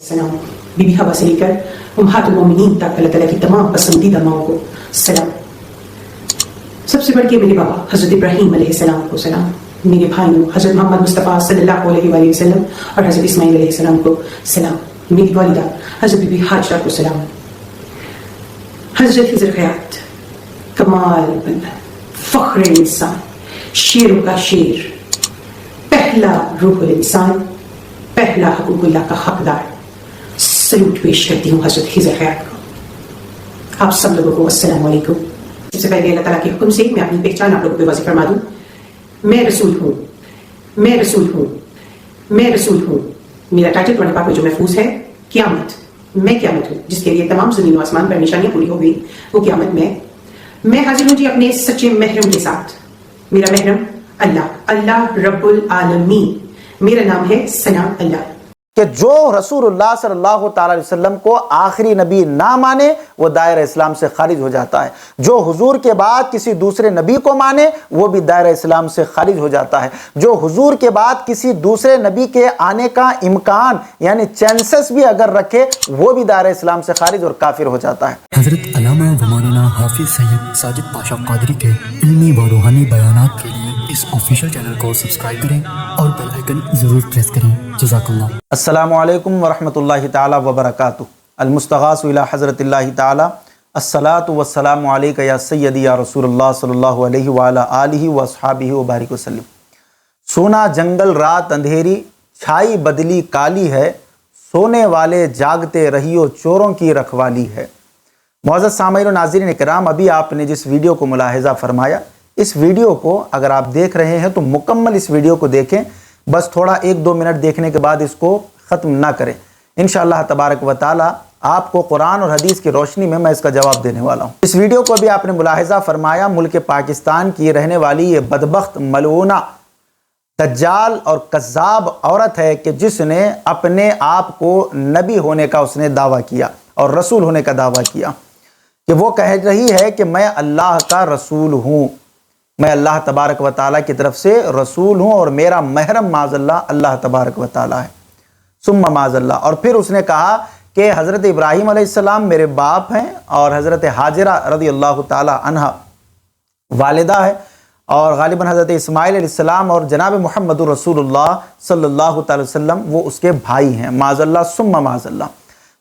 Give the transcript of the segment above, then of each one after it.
सलाम बीबी हवा से लेकर उम्महातुल मोमिनीन तक अल्लाह ताला की तमाम पसंदीदा माओं को सलाम। सबसे बढ़ के मेरे बाबा हज़रत इब्राहीम अलैहिस्सलाम को सलाम, मेरे भाइयों हज़रत मोहम्मद मुस्तफ़ा सल्लल्लाहु अलैहि वसल्लम और हज़रत इस्माइल अलैहिस्सलाम को सलाम, मेरी वालिदा हज़रत बीबी हाजरा को सलाम, हज़रत हिज़र हयात कमाल बंदा फ़ख्र इंसान, शेरों का शेर, पहला रूहुल इंसान, पहला हकूकुल्लाह का हकदार, सलूट पेश करती हूँ हज़रत हिज़र हयात को। आप सब लोगों को अस्सलाम वालेकुम। सबसे पहले अल्लाह ताला के हुक्म से मैं अपनी पहचान आप लोगों पे वाज़ेह फरमा दूँ। मैं रसूल हूँ, मैं रसूल हूँ, मैं रसूल हूँ। मेरा टाइटल कुरान पाक में जो महफूज है, क़यामत, मैं क़यामत हूँ जिसके लिए तमाम ज़मीन व आसमान पर निशानियाँ पूरी हो गई, वो क़यामत मैं हाजिर हूँ जी अपने सच्चे महरम के साथ। मेरा महरम अल्लाह, अल्लाह रब्बुल आलमीन, मेरा नाम है सना अल्लाह। कि जो रसूलुल्लाह सल्लल्लाहु अलैहि वसल्लम को आखिरी नबी ना माने वो दायरा इस्लाम से खारिज हो जाता है। जो हुजूर के बाद किसी दूसरे नबी को माने वो भी दायरा इस्लाम से खारिज हो जाता है। जो हुजूर के बाद किसी दूसरे नबी के आने का इम्कान यानी चांसेस भी अगर रखे वो भी दायरा इस्लाम से खारिज और काफिर हो जाता है। हज़रत अल्लामा व मौलाना हाफिज़ सैयद साजिद पाशा क़ादरी के इल्मी व रूहानी बयानात के लिए इस ऑफिशियल चैनल को सब्सक्राइब करें और बेल आइकन ज़रूर प्रेस करें। जज़ाकल्लाह। अस्सलामु अलैकुम व रहमतुल्लाहि ताला व बरकातुहू। अल-मुस्तग़ासु इला हज़रतिल्लाहि ताला अस्सलातु वस्सलामु अलैका या सय्यदी या रसूलुल्लाह सल्लल्लाहु अलैहि व अला आलिहि व अस्हाबिहि व बारिक वसल्लम। सोना जंगल रात अंधेरी, छाई बदली काली है, सोने वाले जागते रहियो चोरों की रखवाली है। मुअज़्ज़ज़ सामईन व नाज़रीन इकराम, अभी आपने जिस वीडियो को मुलाहिज़ा फरमाया, इस वीडियो को अगर आप देख रहे हैं तो मुकम्मल इस वीडियो को देखें, बस थोड़ा 1-2 मिनट देखने के बाद इसको ख़त्म ना करें। इंशाअल्लाह तबारक व तआला आपको कुरान और हदीस की रोशनी में मैं इसका जवाब देने वाला हूँ। इस वीडियो को भी आपने मुलाहिज़ा फरमाया, मुल्क पाकिस्तान की रहने वाली ये बदबख्त मलऊना दज्जाल और कज़्ज़ाब औरत है कि जिसने अपने आप को नबी होने का उसने दावा किया और रसूल होने का दावा किया, कि वो कह रही है कि मैं अल्लाह का रसूल हूँ, मैं अल्लाह तबारक व ताला की तरफ से रसूल हूँ और मेरा महरम माज़ल्लाह अल्लाह तबारक व ताला है, सुम्मा माज़ल्लाह। और फिर उसने कहा कि हज़रत इब्राहीम अलैहिस्सलाम मेरे बाप हैं और हज़रत हाजिरा रज़ियल्लाहु ताला अन्हा वालिदा है और गालिबन हज़रत इस्माइल अलैहिस्सलाम और जनाब मुहम्मदुर रसूलुल्लाह सल्लल्लाहु अलैहि वसल्लम वो उसके भाई हैं, माज़ल्लाह सुम्मा माज़ल्लाह।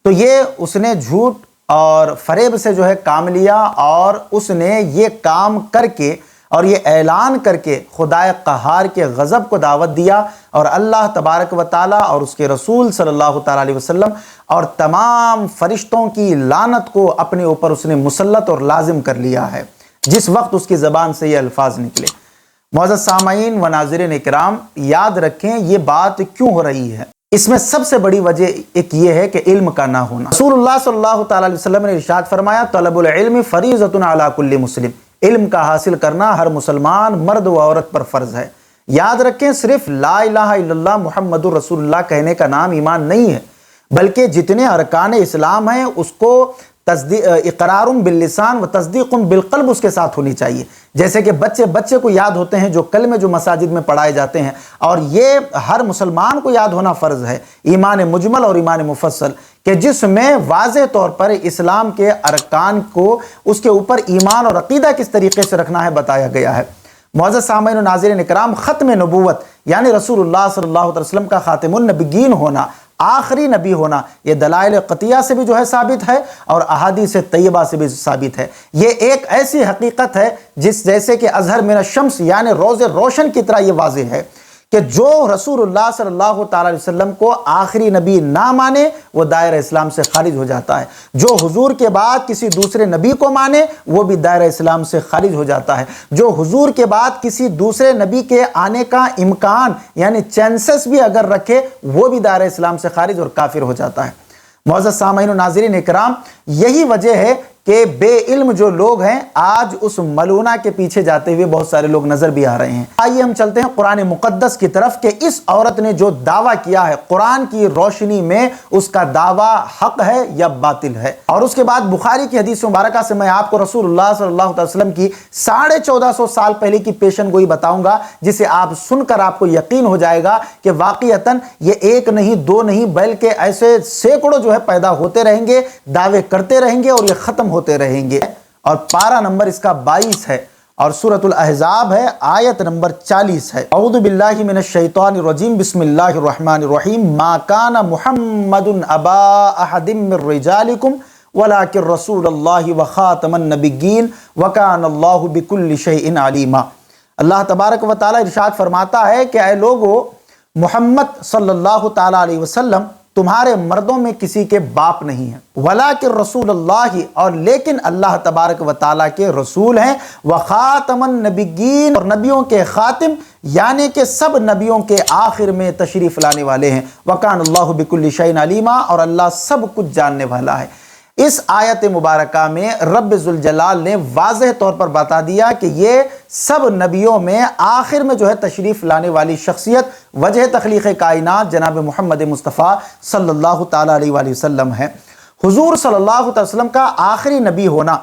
तो ये उसने झूठ और फरेब से जो है काम लिया और उसने ये काम करके और ये ऐलान करके खुदाए क़हार के गज़ब को दावत दिया और अल्लाह तबारक व ताला और उसके रसूल सल्लल्लाहु ताला अलैहि वसल्लम और तमाम फरिश्तों की लानत को अपने ऊपर उसने मुसल्लत और लाजिम कर लिया है जिस वक्त उसकी ज़बान से ये अल्फाज निकले। मुअज़्ज़ज़ सामईन व नाज़रीन इकराम, याद रखें ये बात क्यों हो रही है। इसमें सबसे बड़ी वजह एक ये है कि इल्म का ना होना। रसूलुल्लाह सल्लल्लाहु ताला अलैहि वसल्लम ने इरशाद फरमाया, तलबुल इल्म फरीज़तुन अला कुल्ली मुस्लिम, इल्म का हासिल करना हर मुसलमान मर्द व औरत पर फ़र्ज़ है। याद रखें, सिर्फ ला इलाहा इल्लल्लाह मुहम्मदुर रसूलुल्लाह कहने का नाम ईमान नहीं है, बल्कि जितने अरकान इस्लाम हैं उसको इक़रारुम बिल्लिसान व तस्दीक़ुम बिलक़ल्ब उसके साथ होनी चाहिए। जैसे कि बच्चे को याद होते हैं जो कलमे जो मसाजिद में पढ़ाए जाते हैं, और ये हर मुसलमान को याद होना फ़र्ज़ है, ईमान मुजमल और ईमान मुफस्सल, कि जिसमें वाज़े तौर पर इस्लाम के अरकान को उसके ऊपर ईमान और अक़ीदा किस तरीके से रखना है बताया गया है। मुअज़्ज़ज़ सामईन व नाज़रीन इकराम, ख़त्म नबूवत यानी रसूलुल्लाह सल्लल्लाहु अलैहि वसल्लम का ख़ातिमुन नबिय्यीन होना, आखिरी नबी होना, ये दलाइल क़तिया से भी जो है साबित है और अहादीस तैयबा से भी साबित है। ये एक ऐसी हकीकत है जिस जैसे कि अज़हर मिन अश-शम्स यानी रोज़े रोशन की तरह ये वाज़े है कि जो रसूलुल्लाह सल्लल्लाहु ताला अलैहि वसल्लम को आखिरी नबी ना माने वो दायरा इस्लाम से खारिज हो जाता है। जो हुजूर के बाद किसी दूसरे नबी को माने वो भी दायरा इस्लाम से खारिज हो जाता है। जो हुजूर के बाद किसी दूसरे नबी के आने का इम्कान यानी चांसेस भी अगर रखे वो भी दायरा इस्लाम से खारिज और काफिर हो जाता है। मुअज़्ज़ज़ सामईन व नाज़रीन इकराम, यही वजह है کہ بے علم جو لوگ ہیں آج اس ملونہ کے پیچھے جاتے ہوئے بہت سارے لوگ نظر بھی آ رہے ہیں۔ آئیے ہم چلتے ہیں قرآن مقدس کی طرف کہ اس عورت نے جو دعویٰ کیا ہے قرآن کی روشنی میں اس کا دعویٰ حق ہے یا باطل ہے۔ اور اس کے بعد بخاری کی حدیث مبارکہ سے میں آپ کو رسول اللہ صلی اللہ علیہ وسلم کی 1450 سال پہلے کی پیشن گوئی بتاؤں گا، جسے آپ سن کر آپ کو یقین ہو جائے گا کہ واقعتاً یہ ایک نہیں دو نہیں بلکہ ایسے سینکڑوں جو ہے پیدا ہوتے رہیں گے، دعوے کرتے رہیں گے اور یہ ختم ہوتے رہیں گے۔ اور پارہ نمبر اس کا 22 ہے اور سورۃ الاحزاب ہے، آیت نمبر 40 ہے۔ اعوذ باللہ من الشیطان الرجیم، بسم اللہ الرحمن الرحیم، ما کان محمد ابا احد من رجالکم ولکن رسول اللہ وخاتم النبیین وکان اللہ بکل شیء علیما۔ اللہ تبارک و تعالی ارشاد فرماتا ہے کہ اے لوگو، محمد صلی اللہ تعالی علیہ وسلم تمہارے مردوں میں کسی کے باپ نہیں ہیں، ولیکن رسول اللہ، اور لیکن اللہ تبارک و تعالیٰ کے رسول ہیں، وخاتم النبیین، اور نبیوں کے خاتم یعنی کہ سب نبیوں کے آخر میں تشریف لانے والے ہیں، وکان اللہ بکل شیء علیما، اور اللہ سب کچھ جاننے والا ہے۔ اس آیت مبارکہ میں رب ذوالجلال نے واضح طور پر بتا دیا کہ یہ سب نبیوں میں آخر میں جو ہے تشریف لانے والی شخصیت وجہ تخلیق کائنات جناب محمد مصطفیٰ صلی اللہ تعالیٰ علیہ وآلہ وسلم ہے۔ حضور صلی اللہ علیہ وسلم کا آخری نبی ہونا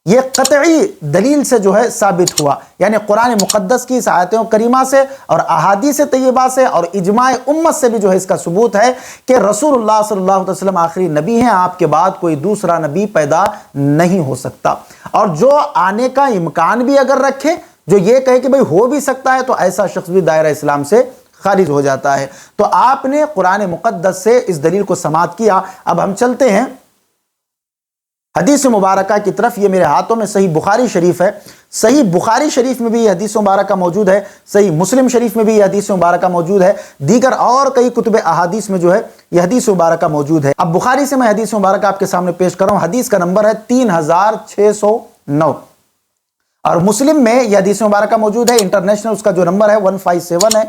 یہ قطعی دلیل سے جو ہے ثابت ہوا، یعنی قرآن مقدس کی اس آیتوں کریمہ سے اور احادیث طیبہ سے اور اجماع امت سے بھی جو ہے اس کا ثبوت ہے کہ رسول اللہ صلی اللہ علیہ وسلم آخری نبی ہیں، آپ کے بعد کوئی دوسرا نبی پیدا نہیں ہو سکتا۔ اور جو آنے کا امکان بھی اگر رکھے، جو یہ کہے کہ بھئی ہو بھی سکتا ہے، تو ایسا شخص بھی دائرہ اسلام سے خارج ہو جاتا ہے۔ تو آپ نے قرآن مقدس سے اس دلیل کو سماعت کیا۔ اب ہم چلتے ہیں حدیث مبارکہ کی طرف۔ یہ میرے ہاتھوں میں صحیح بخاری شریف ہے، صحیح بخاری شریف میں بھی یہ حدیث مبارکہ موجود ہے، صحیح مسلم شریف میں بھی یہ حدیث مبارکہ موجود ہے، دیگر اور کئی کتب احادیث میں جو ہے یہ حدیث مبارکہ موجود ہے۔ اب بخاری سے میں حدیث مبارکہ آپ کے سامنے پیش کر رہا ہوں، حدیث کا نمبر ہے 3609، اور مسلم میں یہ حدیث مبارکہ موجود ہے، انٹرنیشنل اس کا جو نمبر ہے 157 ہے،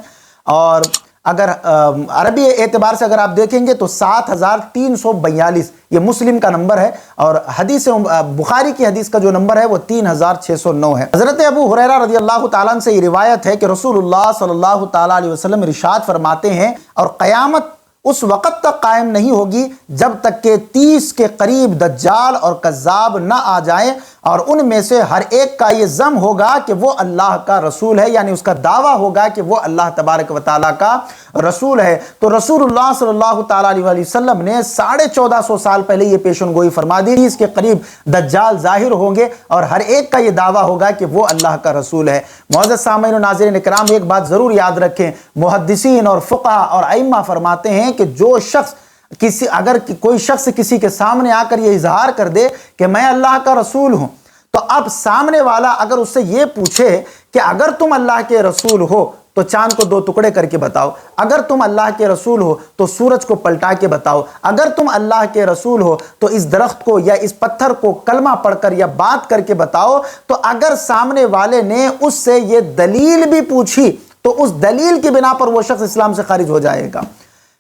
اور اگر عربی اعتبار سے اگر آپ دیکھیں گے تو 7342 یہ مسلم کا نمبر ہے، اور حدیث بخاری کی حدیث کا جو نمبر ہے وہ 3609 ہے۔ حضرت ابو ہریرہ رضی اللہ تعالیٰ عنہ سے یہ روایت ہے کہ رسول اللہ صلی اللہ تعالیٰ علیہ وسلم ارشاد فرماتے ہیں، اور قیامت اس وقت تک قائم نہیں ہوگی جب تک کہ 30 کے قریب دجال اور کذاب نہ آ جائیں، اور ان میں سے ہر ایک کا یہ ضم ہوگا کہ وہ اللہ کا رسول ہے، یعنی اس کا دعویٰ ہوگا کہ وہ اللہ تبارک و تعالیٰ کا رسول ہے۔ تو رسول اللہ صلی اللہ تعالیٰ علیہ وسلم نے 1450 سال پہلے یہ پیشن گوئی فرما دی، 30 کے قریب دجال ظاہر ہوں گے اور ہر ایک کا یہ دعویٰ ہوگا کہ وہ اللہ کا رسول ہے۔ معزز سامعین و ناظرین اکرام، ایک بات ضرور یاد رکھیں، محدثین اور فقہاء اور ائمہ فرماتے ہیں کہ جو شخص اگر کوئی شخص کسی کے سامنے آ کر یہ اظہار کر دے کہ میں اللہ کا رسول ہوں، تو اب سامنے والا اگر اس سے یہ پوچھے کہ اگر تم اللہ کے رسول ہو تو چاند کو 2 ٹکڑے کر کے بتاؤ، اگر تم اللہ کے رسول ہو تو سورج کو پلٹا کے بتاؤ، اگر تم اللہ کے رسول ہو تو اس درخت کو یا اس پتھر کو کلمہ پڑھ کر یا بات کر کے بتاؤ، تو اگر سامنے والے نے اس سے یہ دلیل بھی پوچھی تو اس دلیل کی بنا پر وہ شخص اسلام سے خارج ہو جائے گا۔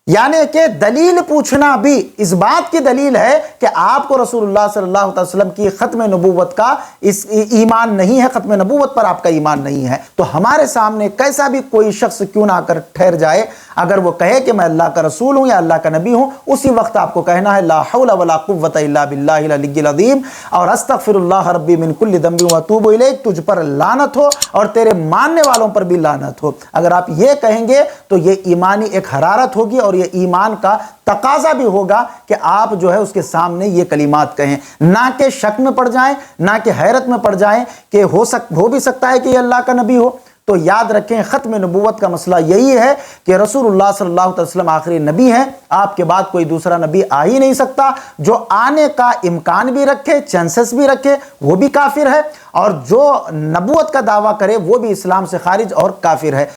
یعنی کہ دلیل پوچھنا بھی اس بات کی دلیل ہے کہ آپ کو رسول اللہ صلی اللہ علیہ وسلم کی ختم نبوت کا اس ایمان نہیں ہے، ختم نبوت پر آپ کا ایمان نہیں ہے۔ تو ہمارے سامنے کیسا بھی کوئی شخص کیوں نہ کر ٹھہر جائے، اگر وہ کہے کہ میں اللہ کا رسول ہوں یا اللہ کا نبی ہوں، اسی وقت آپ کو کہنا ہے لا حول ولا قوت الا باللہ العلی العظیم، اور استغفر اللہ ربی من کل ذنب واتوب الیہ، تجھ پر لعنت ہو اور تیرے ماننے والوں پر بھی لعنت ہو۔ اگر آپ یہ کہیں گے تو یہ ایمانی ایک حرارت ہوگی اور یہ ایمان کا تقاضا بھی ہوگا کہ آپ جو ہے اس کے سامنے یہ کلمات کہیں، نہ کہ شک میں پڑ جائیں، نہ کہ حیرت میں پڑ جائیں کہ ہو بھی سکتا ہے کہ یہ اللہ کا نبی ہو۔ تو یاد رکھیں، ختم نبوت کا مسئلہ یہی ہے کہ رسول اللہ صلی اللہ علیہ وسلم آخری نبی ہیں، آپ کے بعد کوئی دوسرا نبی آ ہی نہیں سکتا۔ جو آنے کا امکان بھی رکھے، چانسز بھی رکھے، وہ بھی کافر ہے، اور جو نبوت کا دعویٰ کرے وہ بھی اسلام سے خارج اور کافر ہے۔